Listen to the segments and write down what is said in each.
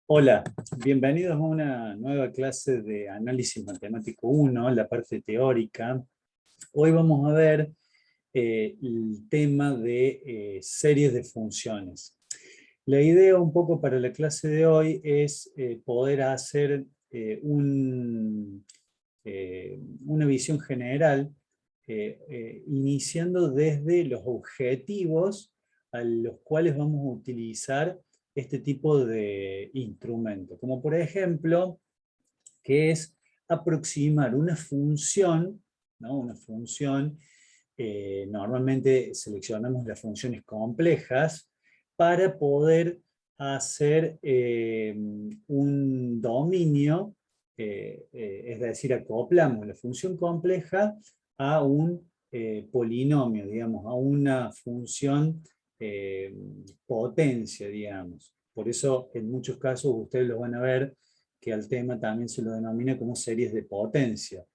Hola, bienvenidos a una nueva clase de análisis matemático 1, la parte teórica. Hoy vamos a ver el tema de series de funciones. La idea un poco para la clase de hoy es poder hacer una visión general, iniciando desde los objetivos a los cuales vamos a utilizar este tipo de instrumento, como por ejemplo, que es aproximar una función, ¿no? Una función, normalmente seleccionamos las funciones complejas para poder hacer un dominio, es decir, acoplamos la función compleja a un polinomio, digamos, a una función eh, potencia, digamos. Por eso, en muchos casos, ustedes lo van a ver que al tema también se lo denomina como series de potencia,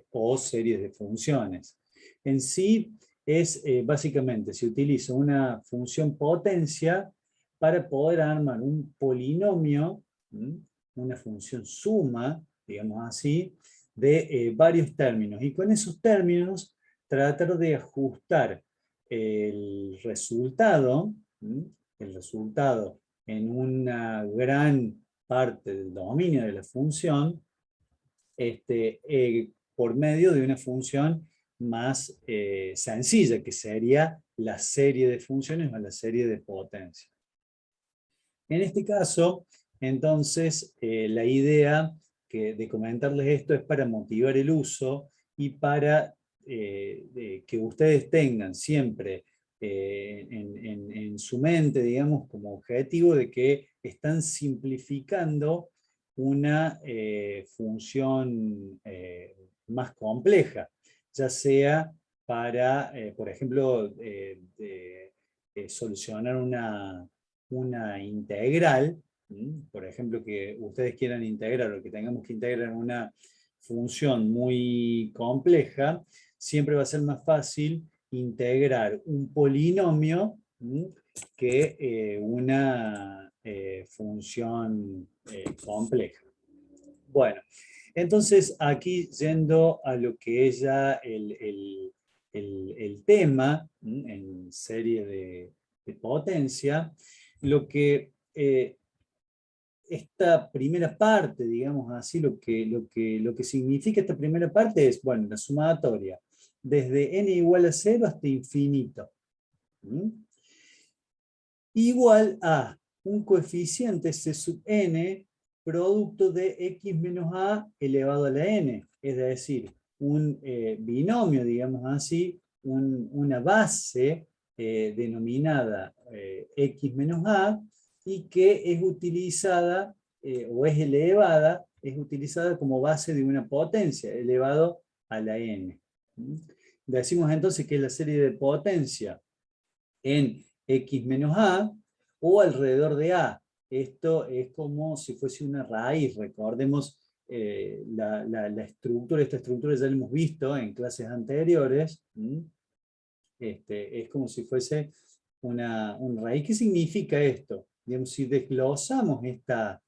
o series de funciones. En sí, es básicamente, se utiliza una función potencia para poder armar un polinomio, una función suma, digamos así, de varios términos. Y con esos términos, tratar de ajustar el resultado, el resultado en una gran parte del dominio de la función, por medio de una función más sencilla, que sería la serie de funciones o la serie de potencia. En este caso, entonces, la idea de comentarles esto es para motivar el uso y para que ustedes tengan siempre en su mente, digamos, como objetivo de que están simplificando una función más compleja, ya sea para, por ejemplo, solucionar una integral, por ejemplo, que ustedes quieran integrar o que tengamos que integrar una función muy compleja, siempre va a ser más fácil integrar un polinomio que una función compleja. Bueno, entonces aquí yendo a lo que es ya el tema en serie de potencia, lo que esta primera parte, digamos así, lo que significa esta primera parte es, bueno, la sumatoria, desde n igual a 0 hasta infinito. Igual a un coeficiente C sub n producto de x menos a elevado a la n, es decir, un binomio, digamos así, una base denominada x menos a, y que es utilizada, o es elevada, es utilizada como base de una potencia, elevado a la n. Decimos entonces que es la serie de potencia en x menos a o alrededor de a. Esto es como si fuese una raíz. Recordemos la estructura, esta estructura ya la hemos visto en clases anteriores. Es como si fuese una raíz. ¿Qué significa esto? Digamos, si desglosamos esta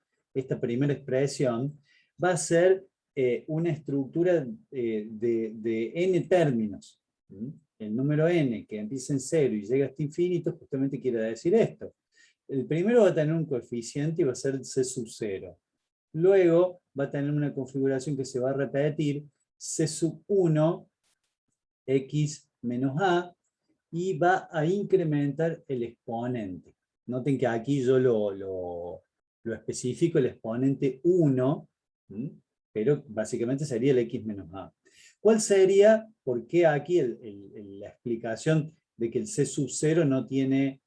primera expresión, va a ser una estructura de n términos. El número n que empieza en 0 y llega hasta infinito justamente quiere decir esto. El primero va a tener un coeficiente y va a ser c sub 0. Luego va a tener una configuración que se va a repetir, c sub 1, x menos a, y va a incrementar el exponente. Noten que aquí yo lo especifico, el exponente 1, pero básicamente sería el x menos a. ¿Cuál sería, por qué aquí la explicación de que el c sub 0 no tiene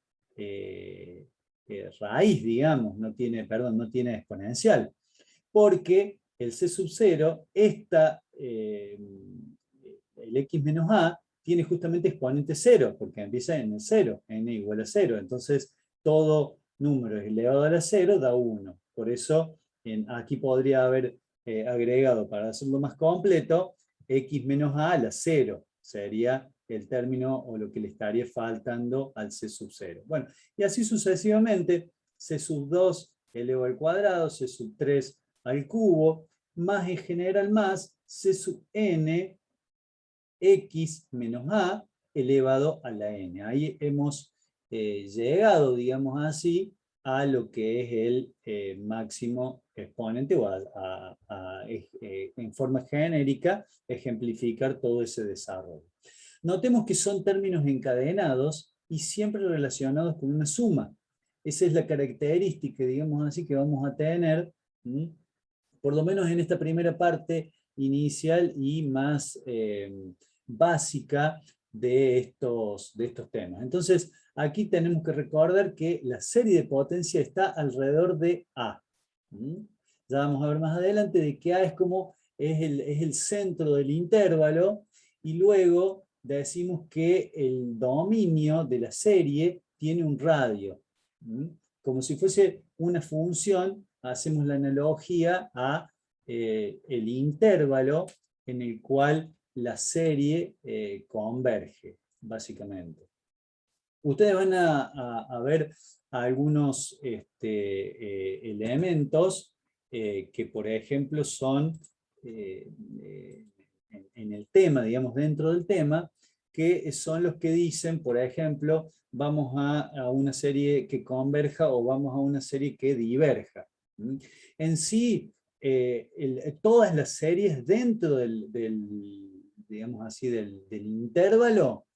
raíz, digamos, no tiene exponencial? Porque el c sub 0, el x menos a, tiene justamente exponente 0, porque empieza en el 0, n igual a 0. Entonces, todo número elevado a la 0 da 1. Por eso, aquí podría haber agregado, para hacerlo más completo, x menos a la 0. Sería el término o lo que le estaría faltando al c sub 0. Bueno, y así sucesivamente, C sub 2 elevado al cuadrado, C sub 3 al cubo, más en general más C sub n x menos a elevado a la n. Ahí hemos llegado, digamos así, a lo que es el máximo exponente, o en forma genérica, ejemplificar todo ese desarrollo. Notemos que son términos encadenados y siempre relacionados con una suma. Esa es la característica, digamos así, que vamos a tener, por lo menos en esta primera parte inicial y más básica de estos temas. Entonces, aquí tenemos que recordar que la serie de potencia está alrededor de A. Ya vamos a ver más adelante de que A es como es el centro del intervalo, y luego decimos que el dominio de la serie tiene un radio. Como si fuese una función, hacemos la analogía a el intervalo en el cual la serie converge, básicamente. Ustedes van a ver algunos elementos que, por ejemplo, son en el tema, digamos, dentro del tema, que son los que dicen, por ejemplo, vamos a una serie que converja o vamos a una serie que diverja. En sí, todas las series dentro digamos así, del intervalo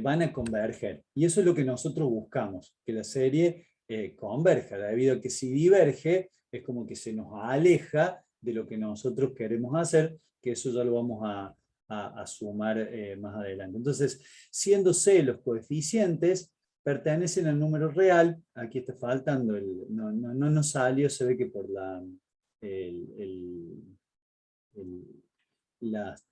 van a converger. Y eso es lo que nosotros buscamos, que la serie converja, debido a que si diverge, es como que se nos aleja de lo que nosotros queremos hacer, que eso ya lo vamos a sumar más adelante. Entonces, siendo C los coeficientes, pertenecen al número real. Aquí está faltando, no nos salió, se ve que por las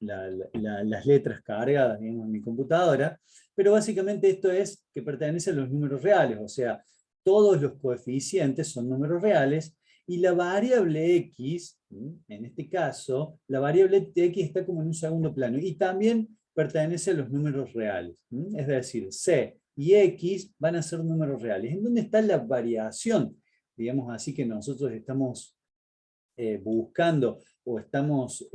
letras cargadas, digamos, en mi computadora, pero básicamente esto es que pertenece a los números reales, o sea, todos los coeficientes son números reales, y la variable x, en este caso, la variable x está como en un segundo plano, y también pertenece a los números reales. Es decir, c y x van a ser números reales. ¿En dónde está la variación? Digamos así, que nosotros estamos buscando o estamos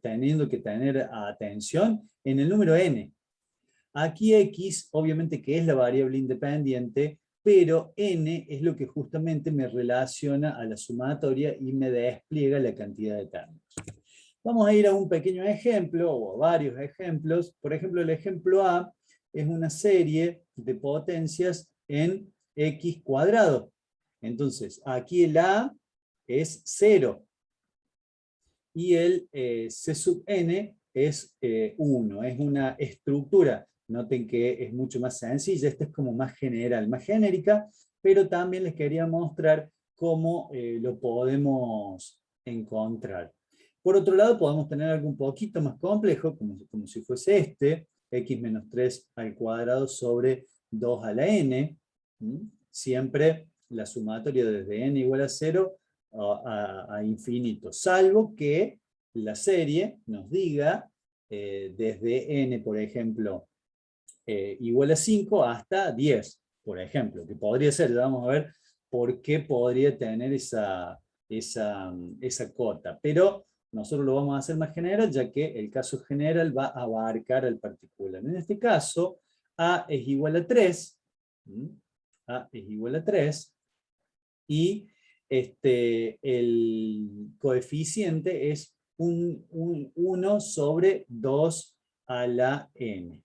teniendo que tener atención en el número n. Aquí x, obviamente que es la variable independiente, pero n es lo que justamente me relaciona a la sumatoria y me despliega la cantidad de términos. Vamos a ir a un pequeño ejemplo, o a varios ejemplos. Por ejemplo, el ejemplo A es una serie de potencias en x cuadrado. Entonces, aquí el A es 0. Y el C sub n es 1. Es una estructura. Noten que es mucho más sencilla. Esta es como más general, más genérica, pero también les quería mostrar cómo lo podemos encontrar. Por otro lado, podemos tener algo un poquito más complejo, como si fuese este, x menos 3 al cuadrado sobre 2 a la n. Siempre la sumatoria desde n igual a 0 a infinito, salvo que la serie nos diga desde n, por ejemplo, igual a 5 hasta 10, por ejemplo, que podría ser. Vamos a ver por qué podría tener esa cota, pero nosotros lo vamos a hacer más general, ya que el caso general va a abarcar al particular. En este caso, a es igual a 3, a es igual a 3, y el coeficiente es 1 sobre 2 a la n.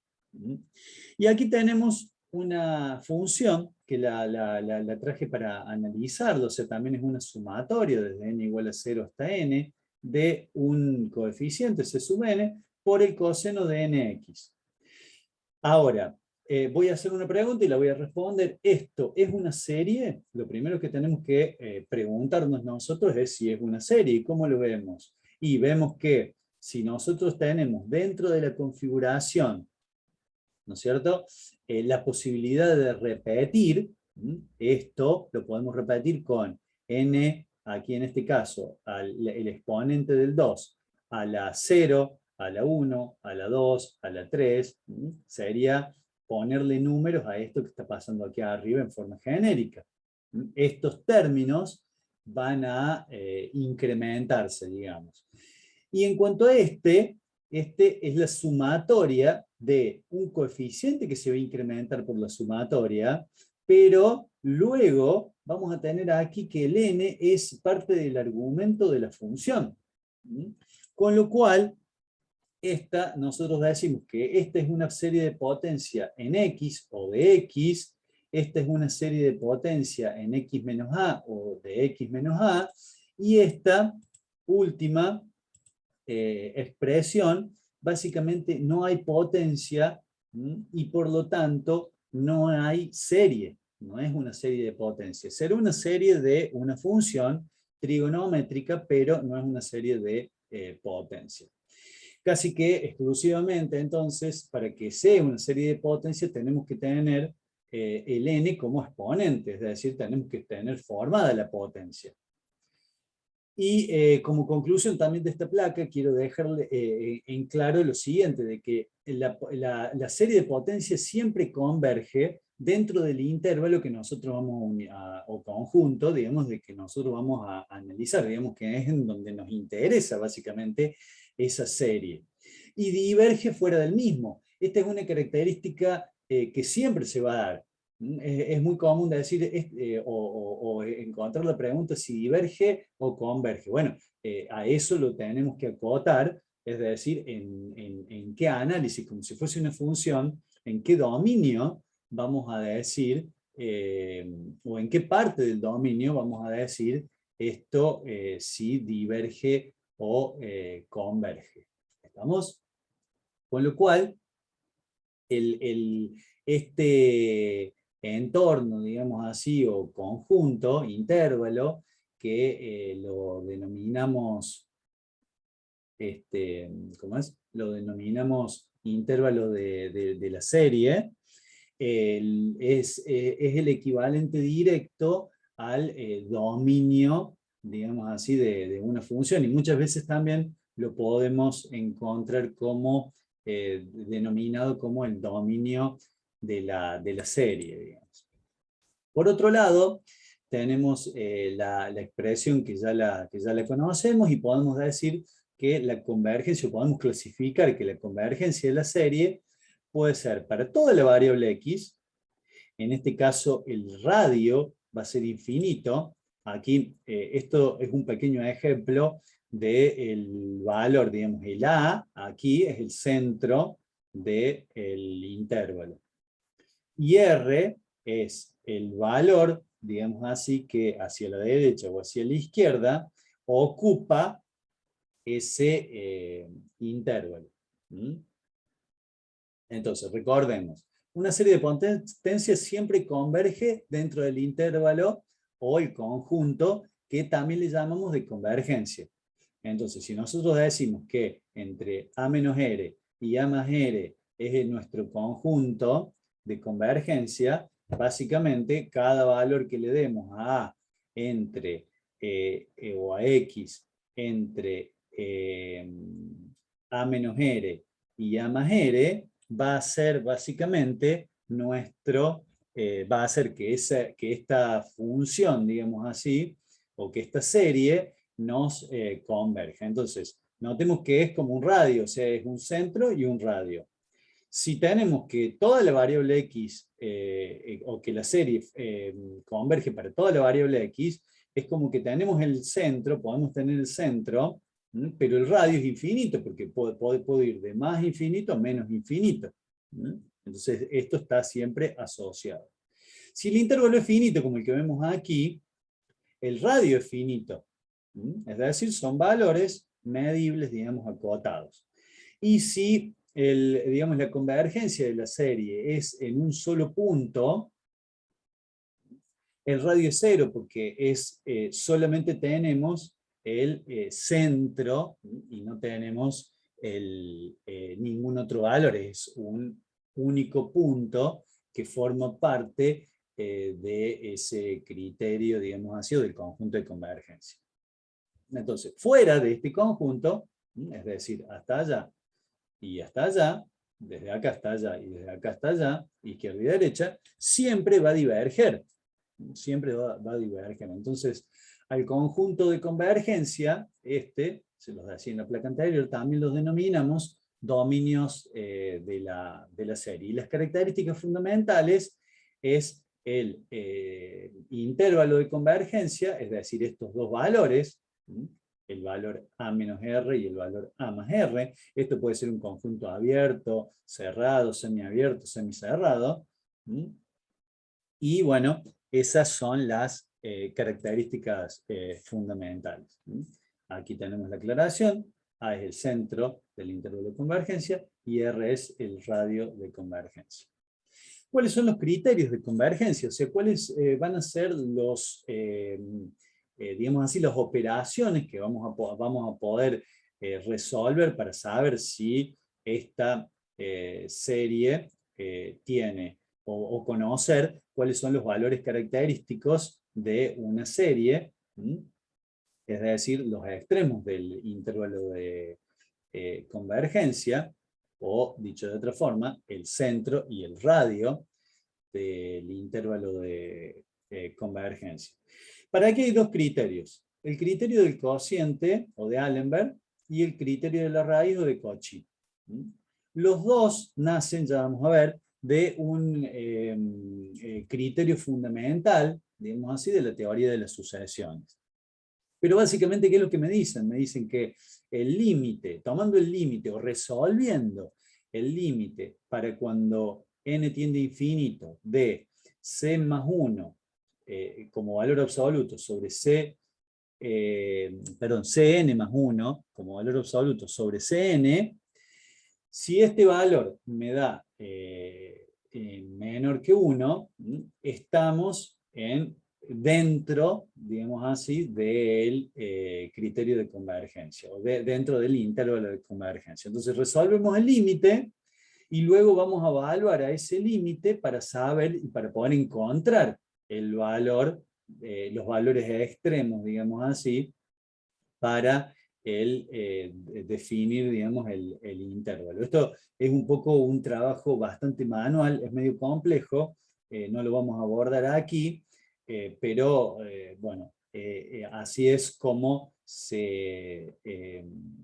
Y aquí tenemos una función que la traje para analizarlo, o sea, también es una sumatoria desde n igual a 0 hasta n de un coeficiente C sub n por el coseno de nx. Ahora, voy a hacer una pregunta y la voy a responder. ¿Esto es una serie? Lo primero que tenemos que preguntarnos nosotros es si es una serie. ¿Y cómo lo vemos? Y vemos que si nosotros tenemos dentro de la configuración, ¿no es cierto?, la posibilidad de repetir, esto lo podemos repetir con n, aquí en este caso, el exponente del 2 a la 0, a la 1, a la 2, a la 3, sería ponerle números a esto que está pasando aquí arriba en forma genérica. estos términos van a incrementarse, digamos. Y en cuanto a este es la sumatoria de un coeficiente que se va a incrementar por la sumatoria, pero luego vamos a tener aquí que el n es parte del argumento de la función. Con lo cual, nosotros decimos que esta es una serie de potencia en x o de x, esta es una serie de potencia en x menos a o de x menos a, y esta última expresión, básicamente no hay potencia y por lo tanto no hay serie, no es una serie de potencias. Será una serie de una función trigonométrica, pero no es una serie de potencia. Casi que exclusivamente, entonces, para que sea una serie de potencias, tenemos que tener el n como exponente, es decir, tenemos que tener formada la potencia. Y como conclusión también de esta placa, quiero dejarle en claro lo siguiente, de que la serie de potencias siempre converge dentro del intervalo que nosotros vamos o conjunto, digamos, de que nosotros vamos a analizar, digamos que es en donde nos interesa básicamente esa serie. Y diverge fuera del mismo. Esta es una característica que siempre se va a dar. Es muy común decir o encontrar la pregunta si diverge o converge. Bueno, a eso lo tenemos que acotar, es decir, en qué análisis, como si fuese una función, en qué dominio vamos a decir, o en qué parte del dominio vamos a decir esto si diverge o converge. ¿Estamos? Con lo cual, este entorno, digamos así, o conjunto, intervalo, que lo denominamos, ¿cómo es? Lo denominamos intervalo de la serie, es el equivalente directo al dominio, digamos así, de una función, y muchas veces también lo podemos encontrar como denominado como el dominio de la serie, digamos. Por otro lado, tenemos la expresión que ya la conocemos y podemos decir que la convergencia, o podemos clasificar que la convergencia de la serie puede ser para toda la variable x, en este caso el radio va a ser infinito. Aquí esto es un pequeño ejemplo del valor, digamos, el A, aquí es el centro del intervalo. Y R es el valor, digamos así, que hacia la derecha o hacia la izquierda ocupa ese intervalo. Entonces, recordemos, una serie de potencias siempre converge dentro del intervalo o el conjunto que también le llamamos de convergencia. Entonces, si nosotros decimos que entre A menos R y A más R es nuestro conjunto de convergencia, básicamente cada valor que le demos a A entre o a X entre A menos R y A más R va a ser básicamente va a hacer que esta función, digamos así, o que esta serie nos converja. Entonces, notemos que es como un radio, o sea, es un centro y un radio. Si tenemos que toda la variable x, o que la serie converge para toda la variable x, es como que tenemos el centro, podemos tener el centro, pero el radio es infinito, porque puede ir de más infinito a menos infinito. Entonces, esto está siempre asociado. Si el intervalo es finito, como el que vemos aquí, el radio es finito. Es decir, son valores medibles, digamos, acotados. Y si digamos, la convergencia de la serie es en un solo punto, el radio es cero, porque solamente tenemos el centro y no tenemos ningún otro valor, es un único punto que forma parte de ese criterio, digamos así, o del conjunto de convergencia. Entonces, fuera de este conjunto, es decir, hasta allá y hasta allá, desde acá hasta allá y desde acá hasta allá, izquierda y derecha, siempre va a diverger. siempre va a diverger. Entonces, al conjunto de convergencia, se los decía en la placa anterior, también los denominamos dominios de la serie. Y las características fundamentales es el intervalo de convergencia, es decir, estos dos valores, el valor A menos R y el valor A más R. Esto puede ser un conjunto abierto, cerrado, semiabierto, semicerrado. Y bueno, esas son las características fundamentales. Aquí tenemos la aclaración. A es el centro del intervalo de convergencia y R es el radio de convergencia. ¿Cuáles son los criterios de convergencia? O sea, ¿cuáles van a ser los, digamos así, las operaciones que vamos a poder resolver para saber si esta serie tiene o conocer cuáles son los valores característicos de una serie, es decir, los extremos del intervalo de convergencia, o dicho de otra forma, el centro y el radio del intervalo de convergencia. Para aquí hay dos criterios. El criterio del cociente, o de Allenberg, y el criterio de la raíz, o de Cauchy. Los dos nacen, ya vamos a ver, de un criterio fundamental, digamos así, de la teoría de las sucesiones. Pero básicamente, ¿qué es lo que me dicen? Me dicen que el límite, tomando el límite o resolviendo el límite para cuando n tiende a infinito de c más 1 como valor absoluto sobre cn más 1 como valor absoluto sobre cn, si este valor me da menor que 1, estamos dentro, digamos así, del criterio de convergencia, o dentro del intervalo de convergencia. Entonces resolvemos el límite y luego vamos a evaluar a ese límite para saber y para poder encontrar el valor, los valores extremos, digamos así, para definir, digamos, el intervalo. Esto es un poco un trabajo bastante manual, es medio complejo, no lo vamos a abordar aquí, pero bueno, así es como se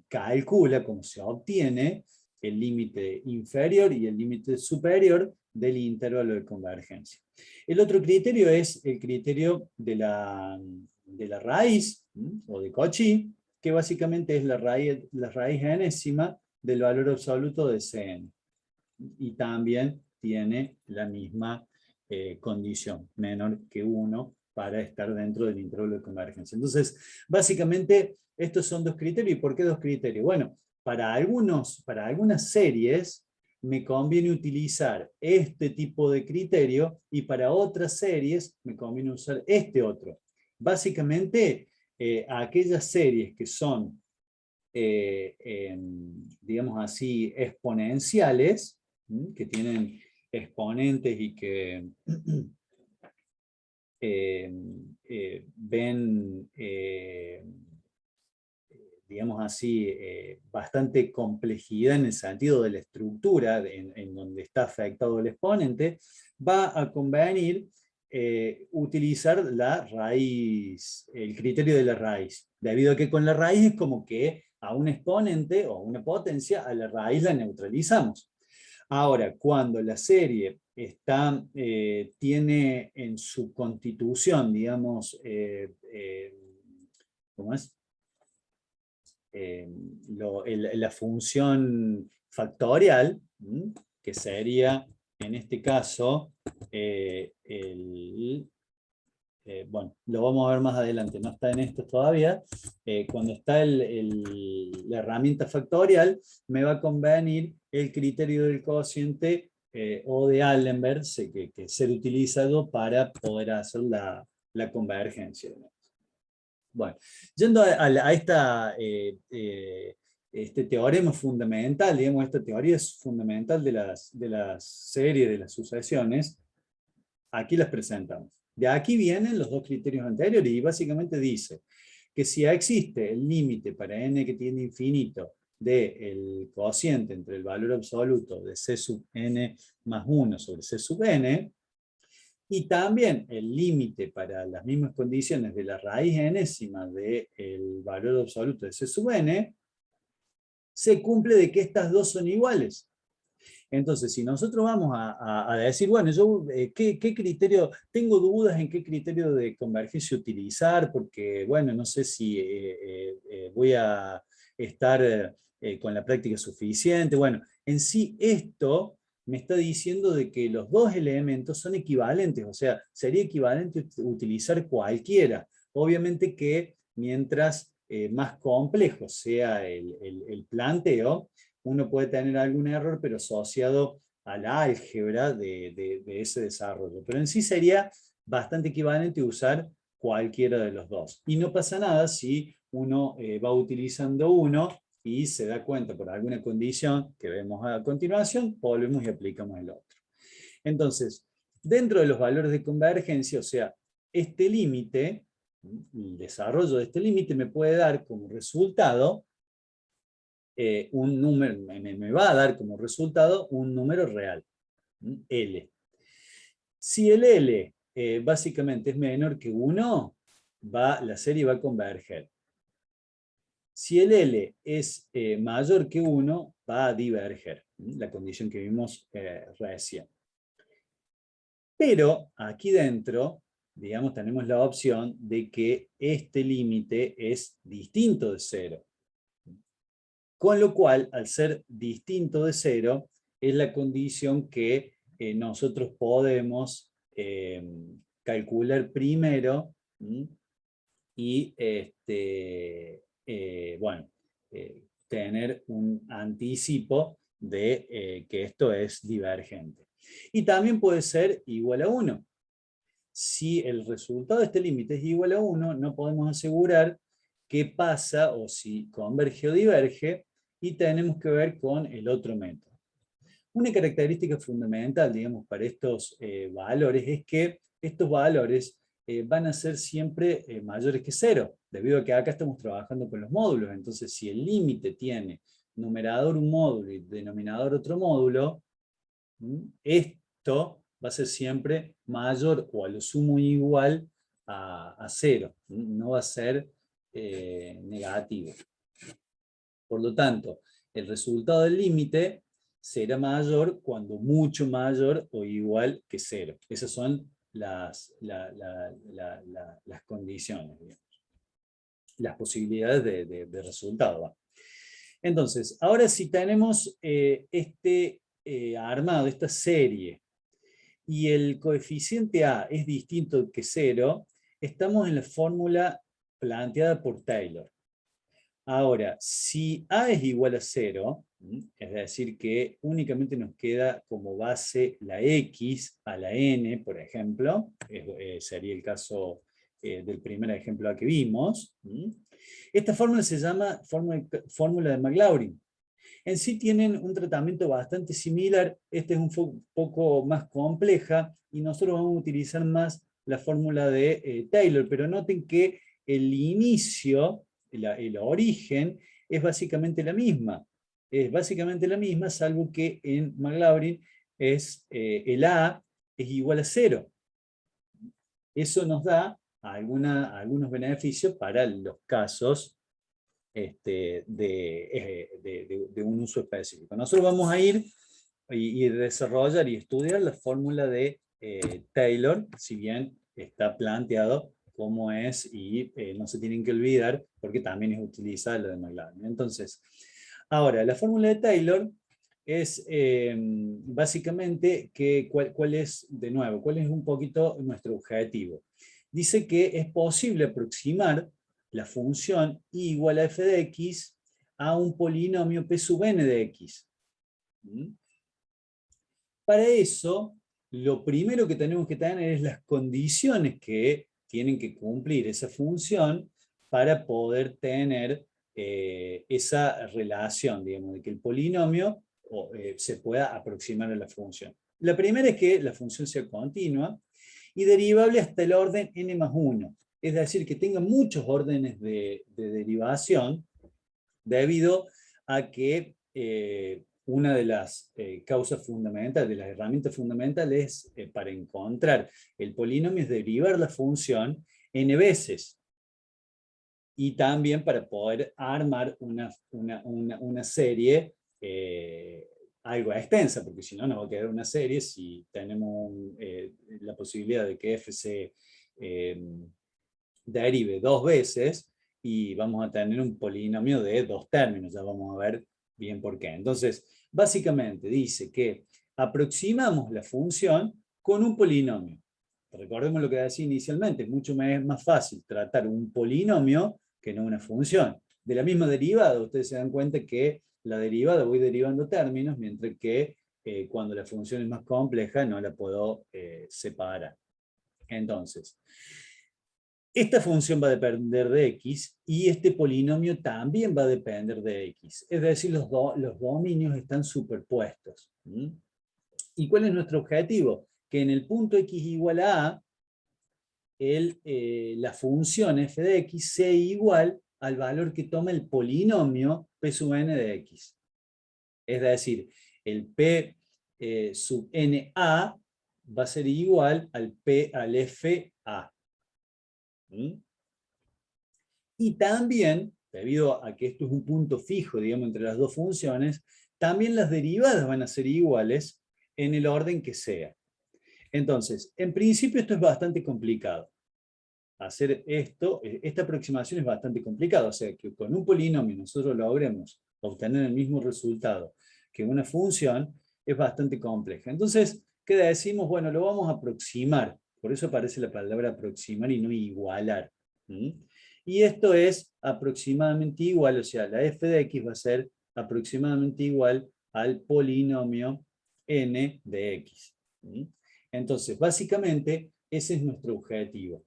calcula, como se obtiene el límite inferior y el límite superior del intervalo de convergencia. El otro criterio es el criterio de la raíz, o de Cauchy, que básicamente es la raíz enésima del valor absoluto de Cn. Y también tiene la misma condición, menor que 1, para estar dentro del intervalo de convergencia. Entonces, básicamente, estos son dos criterios. ¿Y por qué dos criterios? Bueno, para algunas series me conviene utilizar este tipo de criterio y para otras series me conviene usar este otro. Básicamente, a aquellas series que son, digamos así, exponenciales, que tienen exponentes y que ven, digamos así, bastante complejidad en el sentido de la estructura en donde está afectado el exponente, va a convenir utilizar la raíz, el criterio de la raíz, debido a que con la raíz es como que a un exponente o a una potencia, a la raíz la neutralizamos. Ahora, cuando la serie tiene en su constitución, digamos, ¿cómo es? La función factorial, que sería, en este caso, bueno, lo vamos a ver más adelante, no está en esto todavía. Cuando está la herramienta factorial, me va a convenir el criterio del cociente o de Allenberg, que ser utilizado para poder hacer la convergencia. Bueno, yendo a este teorema fundamental, digamos, esta teoría es fundamental de las series, de las sucesiones, aquí las presentamos. De aquí vienen los dos criterios anteriores y básicamente dice que si existe el límite para n que tiende a infinito del cociente entre el valor absoluto de c sub n más 1 sobre c sub n, Y también el límite para las mismas condiciones de la raíz enésima del valor absoluto de C sub n se cumple de que estas dos son iguales. Entonces, si nosotros vamos a decir, bueno, yo ¿qué criterio, tengo dudas en qué criterio de convergencia utilizar, porque, bueno, no sé si voy a estar con la práctica suficiente. Bueno, en sí esto me está diciendo de que los dos elementos son equivalentes, o sea, sería equivalente utilizar cualquiera. Obviamente que mientras más complejo sea el planteo, uno puede tener algún error, pero asociado a la álgebra de ese desarrollo. Pero en sí sería bastante equivalente usar cualquiera de los dos. Y no pasa nada si uno va utilizando uno y se da cuenta por alguna condición que vemos a continuación, volvemos y aplicamos el otro. Entonces, dentro de los valores de convergencia, o sea, este límite, el desarrollo de este límite me puede dar como resultado un número, me va a dar como resultado un número real, L. Si el L básicamente es menor que 1, la serie va a converger. Si el L es mayor que 1, va a diverger, la condición que vimos recién. Pero aquí dentro, digamos, tenemos la opción de que este límite es distinto de 0. Con lo cual, al ser distinto de 0, es la condición que nosotros podemos calcular primero y bueno, tener un anticipo de que esto es divergente. Y también puede ser igual a 1. Si el resultado de este límite es igual a 1, no podemos asegurar qué pasa o si converge o diverge, y tenemos que ver con el otro método. Una característica fundamental, digamos, para estos valores es que estos valores van a ser siempre mayores que 0, debido a que acá estamos trabajando con los módulos. Entonces, si el límite tiene numerador un módulo y denominador otro módulo, esto va a ser siempre mayor o a lo sumo igual a 0. No va a ser negativo. Por lo tanto, el resultado del límite será mayor cuando mucho mayor o igual que 0. Esas son las condiciones, digamos. Las posibilidades de resultado. Entonces, ahora si tenemos armado esta serie y el coeficiente A es distinto que 0, estamos en la fórmula planteada por Taylor. Ahora, si A es igual a 0, es decir, que únicamente nos queda como base la X a la N, por ejemplo, sería el caso del primer ejemplo A que vimos, esta fórmula se llama fórmula de Maclaurin. En sí tienen un tratamiento bastante similar, este es un poco más compleja, y nosotros vamos a utilizar más la fórmula de Taylor, pero noten que el inicio, el origen, es básicamente la misma. Es básicamente la misma, salvo que en Maclaurin el A es igual a 0. Eso nos da algunos beneficios para los casos de un uso específico. Nosotros vamos a ir y desarrollar y estudiar la fórmula de Taylor, si bien está planteado cómo es y no se tienen que olvidar porque también es utilizada la de Maclaurin. Entonces, ahora, la fórmula de Taylor es básicamente cuál es, de nuevo, cuál es un poquito nuestro objetivo. Dice que es posible aproximar la función y igual a f de x a un polinomio p sub n de x. Para eso, lo primero que tenemos que tener es las condiciones que tienen que cumplir esa función para poder tener esa relación, digamos, de que el polinomio se pueda aproximar a la función. La primera es que la función sea continua y derivable hasta el orden n más 1. Es decir, que tenga muchos órdenes de derivación debido a que una de las causas fundamentales, de las herramientas fundamentales para encontrar el polinomio es derivar la función n veces. Y también para poder armar una serie algo extensa, porque si no nos va a quedar una serie si tenemos la posibilidad de que f se derive dos veces y vamos a tener un polinomio de dos términos, ya vamos a ver bien por qué. Entonces, básicamente dice que aproximamos la función con un polinomio. Recordemos lo que decía inicialmente, es mucho más fácil tratar un polinomio que no una función. De la misma derivada, ustedes se dan cuenta que la derivada voy derivando términos, mientras que cuando la función es más compleja no la puedo separar. Entonces, esta función va a depender de x y este polinomio también va a depender de x. Es decir, los dominios están superpuestos. ¿Y cuál es nuestro objetivo? Que en el punto x igual a a, la función f de x sea igual al valor que toma el polinomio p sub n de x. Es decir, el p sub n a va a ser igual al f a. Y también, debido a que esto es un punto fijo, digamos, entre las dos funciones, también las derivadas van a ser iguales en el orden que sea. Entonces, en principio esto es bastante complicado. Hacer esto, esta aproximación es bastante complicada, o sea, que con un polinomio nosotros logremos obtener el mismo resultado que una función, es bastante compleja. Entonces, ¿qué decimos? Bueno, lo vamos a aproximar. Por eso aparece la palabra aproximar y no igualar. Y esto es aproximadamente igual, o sea, la f de x va a ser aproximadamente igual al polinomio n de x. Entonces, básicamente, ese es nuestro objetivo.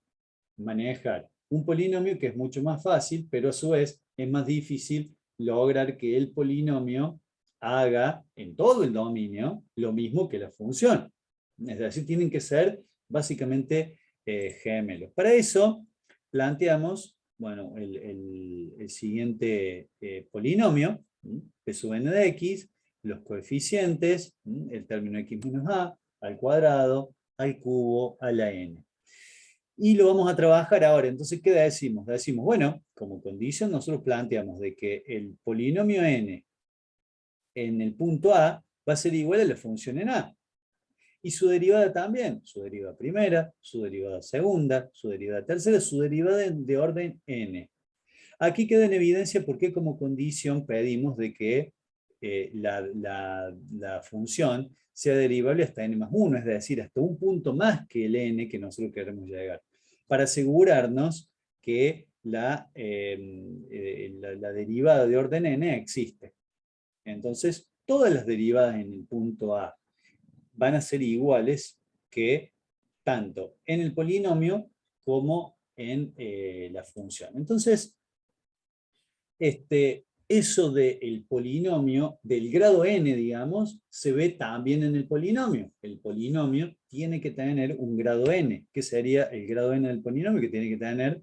Manejar un polinomio que es mucho más fácil, pero a su vez es más difícil lograr que el polinomio haga en todo el dominio lo mismo que la función. Es decir, tienen que ser básicamente gemelos. Para eso planteamos, bueno, el siguiente polinomio, p sub n de x, los coeficientes, el término x menos a, al cuadrado, al cubo, a la n. Y lo vamos a trabajar ahora. Entonces, ¿qué decimos? Decimos, bueno, como condición nosotros planteamos de que el polinomio n en el punto A va a ser igual a la función en A. Y su derivada también, su derivada primera, su derivada segunda, su derivada tercera, su derivada de orden n. Aquí queda en evidencia por qué como condición pedimos de que la función sea derivable hasta n más 1, es decir, hasta un punto más que el n que nosotros queremos llegar, para asegurarnos que la derivada de orden n existe. Entonces, todas las derivadas en el punto A van a ser iguales que tanto en el polinomio como en la función. Entonces, eso del polinomio, del grado n, digamos, se ve también en el polinomio. El polinomio tiene que tener un grado n. ¿Qué sería el grado n del polinomio? Que tiene que tener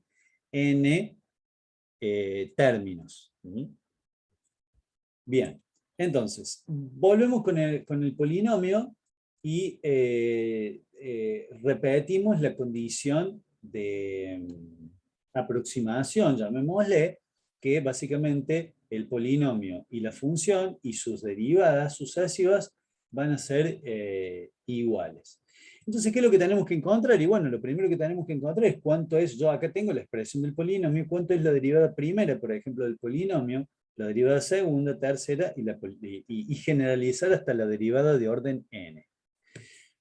n términos. Bien, entonces, volvemos con el polinomio y repetimos la condición de aproximación, llamémosle, que básicamente el polinomio y la función y sus derivadas sucesivas van a ser iguales. Entonces, ¿qué es lo que tenemos que encontrar? Y bueno, lo primero que tenemos que encontrar es cuánto es, yo acá tengo la expresión del polinomio, cuánto es la derivada primera, por ejemplo, del polinomio, la derivada segunda, tercera y generalizar hasta la derivada de orden n.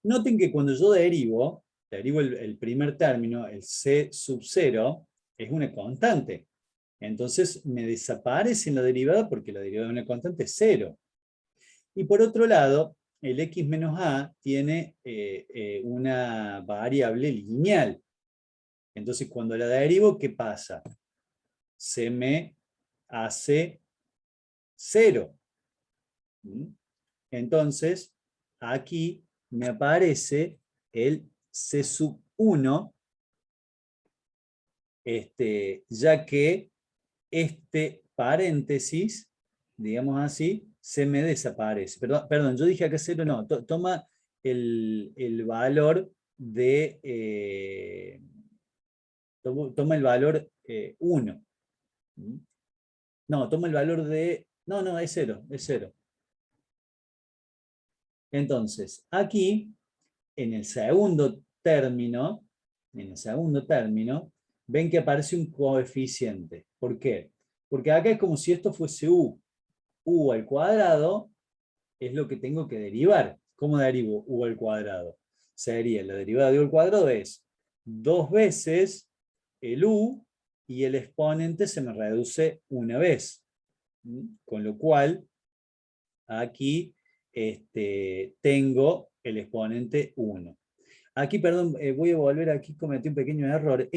Noten que cuando yo derivo el primer término, el c sub 0, es una constante. Entonces me desaparece en la derivada porque la derivada de una constante es 0. Y por otro lado, el x menos a tiene una variable lineal. Entonces cuando la derivo, ¿qué pasa? Se me hace 0. Entonces, aquí me aparece el C sub 1, ya que este paréntesis, digamos así, se me desaparece. Perdón, yo dije acá 0, no. Toma el valor de... toma el valor 1. No, toma el valor de... No, es 0, es 0. Entonces, aquí, en el segundo término, ven que aparece un coeficiente. ¿Por qué? Porque acá es como si esto fuese u. U al cuadrado es lo que tengo que derivar. ¿Cómo derivo u al cuadrado? Sería, la derivada de u al cuadrado es 2 veces el u y el exponente se me reduce una vez. Con lo cual, aquí tengo el exponente 1. Aquí, perdón, voy a volver aquí, cometí un pequeño error.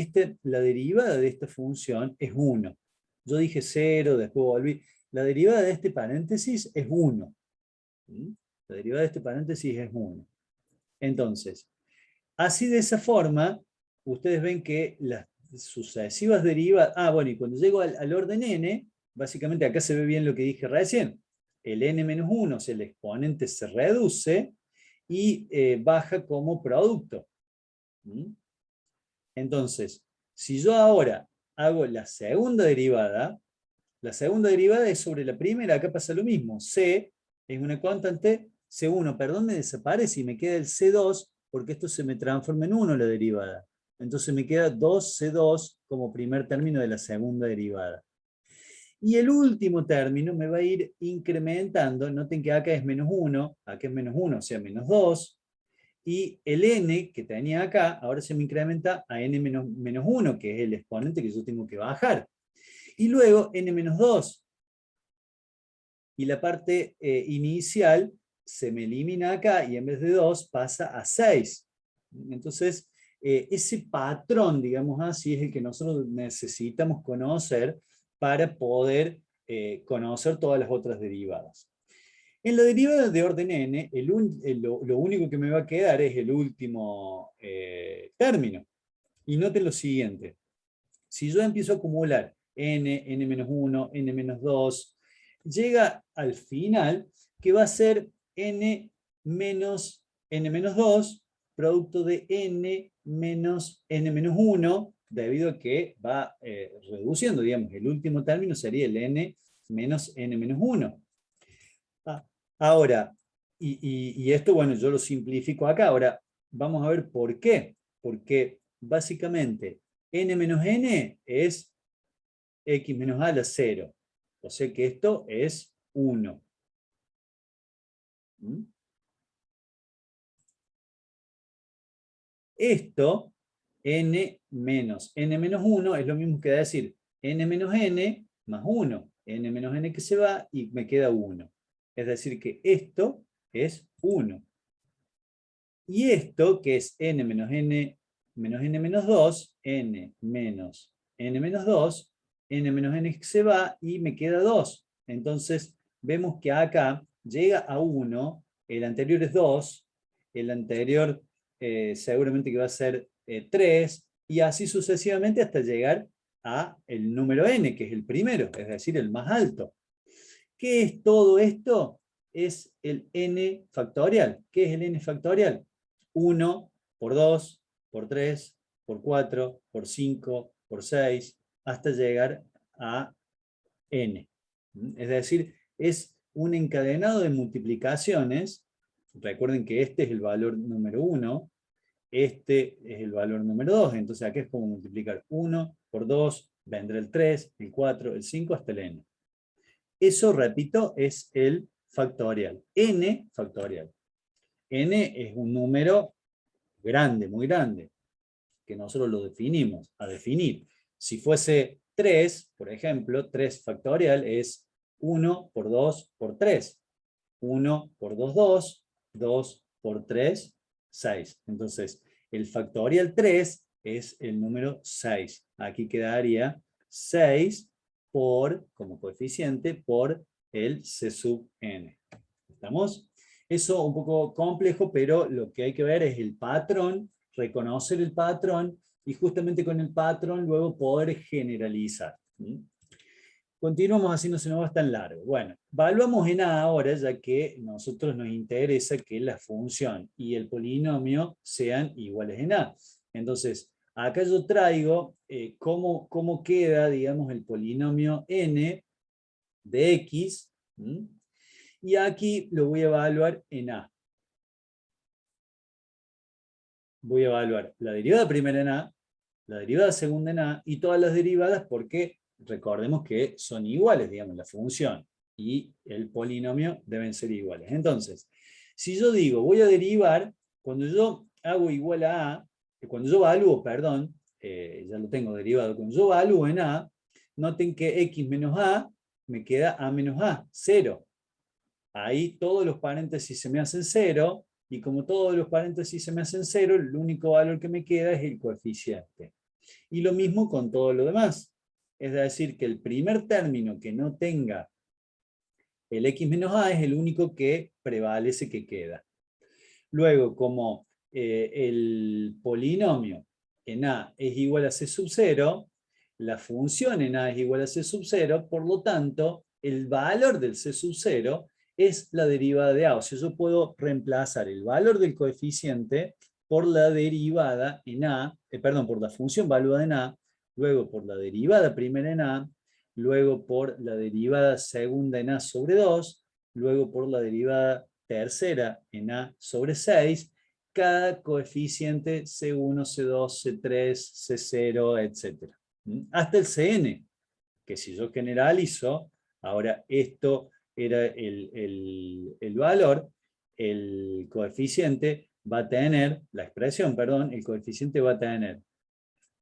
La derivada de esta función es 1. Yo dije 0, después volví. La derivada de este paréntesis es 1. La derivada de este paréntesis es 1. Entonces, así de esa forma, ustedes ven que las sucesivas derivadas... bueno, y cuando llego al orden n, básicamente acá se ve bien lo que dije recién. El n-1, o sea, el exponente se reduce y baja como producto. Entonces, si yo ahora hago la segunda derivada es sobre la primera, acá pasa lo mismo. C es una constante, C1, perdón, me desaparece y me queda el C2, porque esto se me transforma en 1 la derivada. Entonces me queda 2C2 como primer término de la segunda derivada. Y el último término me va a ir incrementando, noten que acá es menos 1, acá es menos 1, o sea, menos 2, y el n que tenía acá, ahora se me incrementa a n menos 1, que es el exponente que yo tengo que bajar. Y luego n-2. Y la parte inicial se me elimina acá y en vez de 2 pasa a 6. Entonces, ese patrón, digamos así, es el que nosotros necesitamos conocer para poder conocer todas las otras derivadas. En la derivada de orden n, lo único que me va a quedar es el último término. Y noten lo siguiente. Si yo empiezo a acumular n-1, n-2, llega al final que va a ser n-2 producto de n menos n-1, debido a que va reduciendo, digamos, el último término sería el n menos n-1. Ahora, y esto, bueno, yo lo simplifico acá. Ahora, vamos a ver por qué. Porque básicamente n menos n es x menos a a la 0. O sea que esto es 1. Esto, n menos 1, es lo mismo que decir n menos n más 1. N menos n que se va y me queda 1. Es decir que esto es 1. Y esto, que es n menos n menos 2, n menos 2, n menos n que se va y me queda 2. Entonces, vemos que acá llega a 1, el anterior es 2, el anterior seguramente que va a ser 3, y así sucesivamente hasta llegar a el número n, que es el primero, es decir, el más alto. ¿Qué es todo esto? Es el n factorial. ¿Qué es el n factorial? 1 por 2, por 3, por 4, por 5, por 6, hasta llegar a n. Es decir, es un encadenado de multiplicaciones. Recuerden que este es el valor número 1, este es el valor número 2, entonces acá es como multiplicar 1 por 2, vendrá el 3, el 4, el 5, hasta el n. Eso, repito, es el factorial. N factorial. N es un número grande, muy grande, que nosotros lo definimos, a definir. Si fuese 3, por ejemplo, 3 factorial es 1 por 2 por 3. 1 por 2, 2. 2 por 3, 6. Entonces, el factorial 3 es el número 6. Aquí quedaría 6 como coeficiente por el C sub n. ¿Estamos? Eso un poco complejo, pero lo que hay que ver es el patrón, reconocer el patrón y justamente con el patrón luego poder generalizar. Continuamos así, no se nos va tan largo. Bueno, evaluamos en A ahora, ya que a nosotros nos interesa que la función y el polinomio sean iguales en A. Entonces, acá yo traigo cómo queda, digamos, el polinomio n de x, ¿m? Y aquí lo voy a evaluar en A. Voy a evaluar la derivada primera en A, la derivada segunda en A y todas las derivadas porque recordemos que son iguales, digamos, la función y el polinomio deben ser iguales. Entonces, si yo digo voy a derivar, cuando yo hago igual a A, cuando yo evalúo, perdón, ya lo tengo derivado, cuando yo evalúo en A, noten que x menos A me queda A menos A, 0. Ahí todos los paréntesis se me hacen 0, y como todos los paréntesis se me hacen 0, el único valor que me queda es el coeficiente. Y lo mismo con todo lo demás. Es decir, que el primer término que no tenga el x menos a es el único que prevalece, que queda. Luego, como el polinomio en a es igual a c sub 0, la función en a es igual a c sub 0, por lo tanto, el valor del c sub 0 es la derivada de a. O sea, yo puedo reemplazar el valor del coeficiente por la derivada en a, perdón, por la función valuada en a, luego por la derivada primera en a, luego por la derivada segunda en a sobre 2, luego por la derivada tercera en a sobre 6, cada coeficiente C1, C2, C3, C0, etc. Hasta el Cn, que si yo generalizo, ahora esto era el valor, el coeficiente va a tener, la expresión, perdón, el coeficiente va a tener,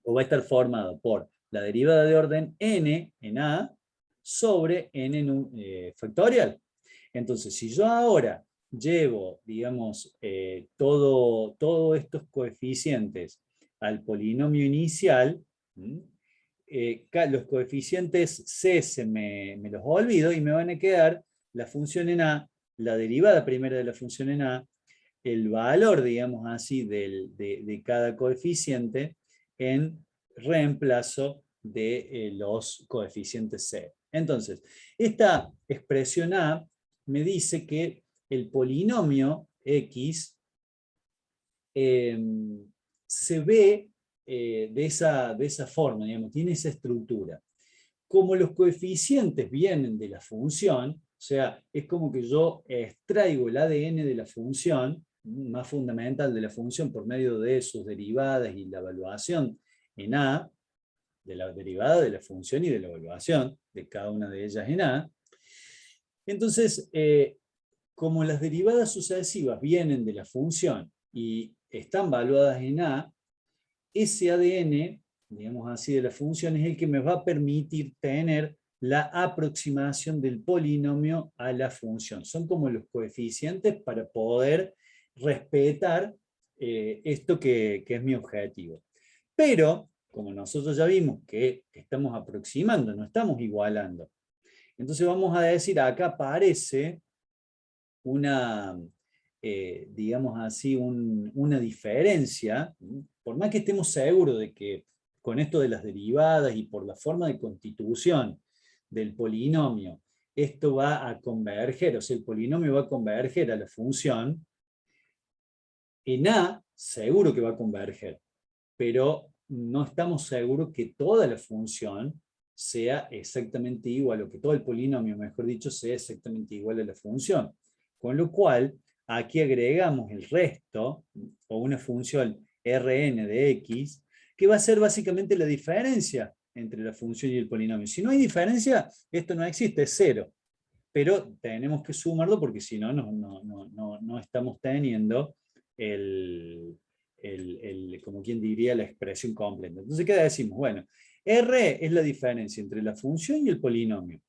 o va a estar formado por la derivada de orden n en a sobre n factorial. Entonces, si yo ahora llevo, digamos, todos estos coeficientes al polinomio inicial, los coeficientes c me los olvido y me van a quedar la función en a, la derivada primera de la función en a, el valor, digamos así, de cada coeficiente en reemplazo de los coeficientes c. Entonces, esta expresión a me dice que el polinomio x se ve de esa forma, digamos, tiene esa estructura. Como los coeficientes vienen de la función, o sea, es como que yo extraigo el ADN de la función, más fundamental de la función por medio de sus derivadas y la evaluación en A, de la derivada de la función y de la evaluación de cada una de ellas en A. Entonces, como las derivadas sucesivas vienen de la función y están evaluadas en A, ese ADN, digamos así, de la función es el que me va a permitir tener la aproximación del polinomio a la función. Son como los coeficientes para poder respetar esto que es mi objetivo. Pero, como nosotros ya vimos que estamos aproximando, no estamos igualando, entonces vamos a decir, acá aparece una, digamos así, una diferencia, por más que estemos seguros de que con esto de las derivadas y por la forma de constitución del polinomio, esto va a converger, o sea, el polinomio va a converger a la función, en A seguro que va a converger, pero no estamos seguros que toda la función sea exactamente igual, o que todo el polinomio, mejor dicho, sea exactamente igual a la función. Con lo cual, aquí agregamos el resto, o una función Rn de x, que va a ser básicamente la diferencia entre la función y el polinomio. Si no hay diferencia, esto no existe, es 0. Pero tenemos que sumarlo porque si no, no estamos teniendo como quien diría, la expresión completa. Entonces, ¿qué decimos? Bueno, R es la diferencia entre la función y el polinomio.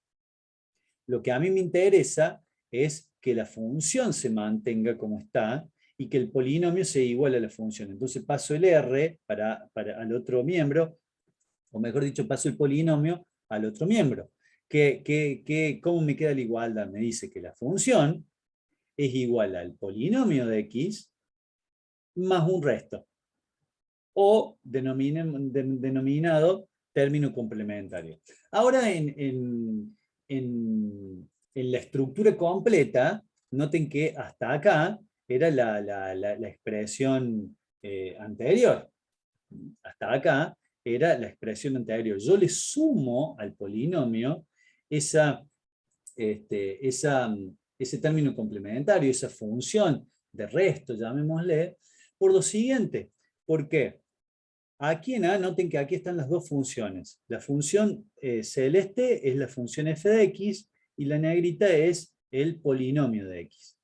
Lo que a mí me interesa es que la función se mantenga como está y que el polinomio sea igual a la función. Entonces paso el R al otro miembro, o mejor dicho, paso el polinomio al otro miembro. ¿Cómo me queda la igualdad? Me dice que la función es igual al polinomio de x más un resto, o denominado término complementario. Ahora en la estructura completa, noten que hasta acá era la expresión anterior. Hasta acá era la expresión anterior. Yo le sumo al polinomio ese término complementario, esa función de resto, llamémosle, por lo siguiente. ¿Por qué? Aquí en A, noten que aquí están las dos funciones. La función celeste es la función f de x y la negrita es el polinomio de x.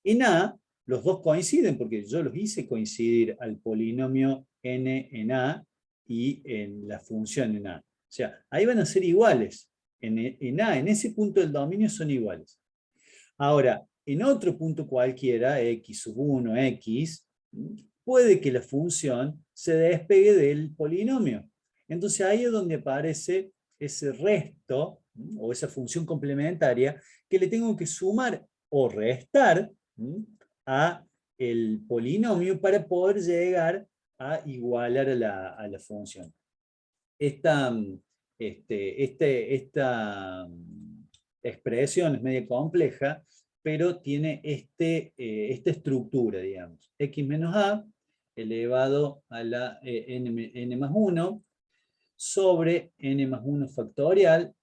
En A, los dos coinciden porque yo los hice coincidir al polinomio n en A y en la función en A. O sea, ahí van a ser iguales. En A, en ese punto del dominio son iguales. Ahora, en otro punto cualquiera, x sub 1, x, puede que la función se despegue del polinomio. Entonces ahí es donde aparece ese resto o esa función complementaria que le tengo que sumar o restar a el polinomio para poder llegar a igualar a la función. Esta expresión es medio compleja, pero tiene esta estructura, digamos. X menos A elevado a la n más 1 sobre n más 1 factorial,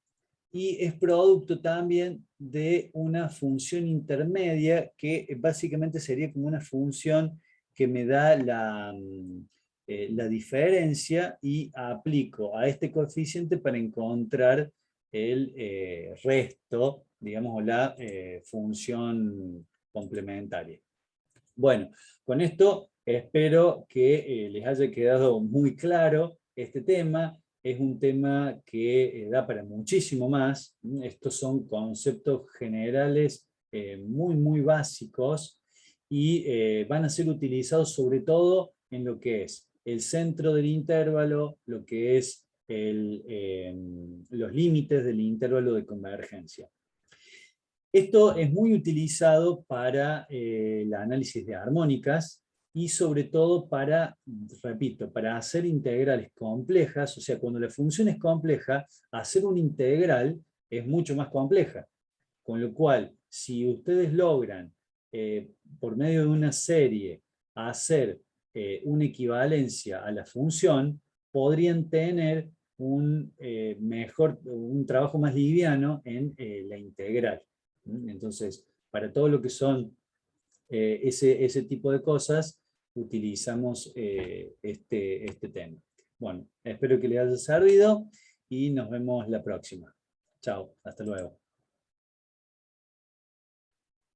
y es producto también de una función intermedia que básicamente sería como una función que me da la diferencia y aplico a este coeficiente para encontrar el resto, digamos, la función complementaria. Bueno, con esto espero que les haya quedado muy claro este tema. Es un tema que da para muchísimo más. Estos son conceptos generales muy básicos y van a ser utilizados sobre todo en lo que es el centro del intervalo, lo que es los límites del intervalo de convergencia. Esto es muy utilizado para el análisis de armónicas y sobre todo para, repito, para hacer integrales complejas. O sea, cuando la función es compleja, hacer una integral es mucho más compleja. Con lo cual, si ustedes logran, por medio de una serie, hacer una equivalencia a la función, podrían tener un trabajo más liviano en la integral. Entonces, para todo lo que son ese tipo de cosas, utilizamos este tema. Bueno, espero que les haya servido y nos vemos la próxima. Chao, hasta luego.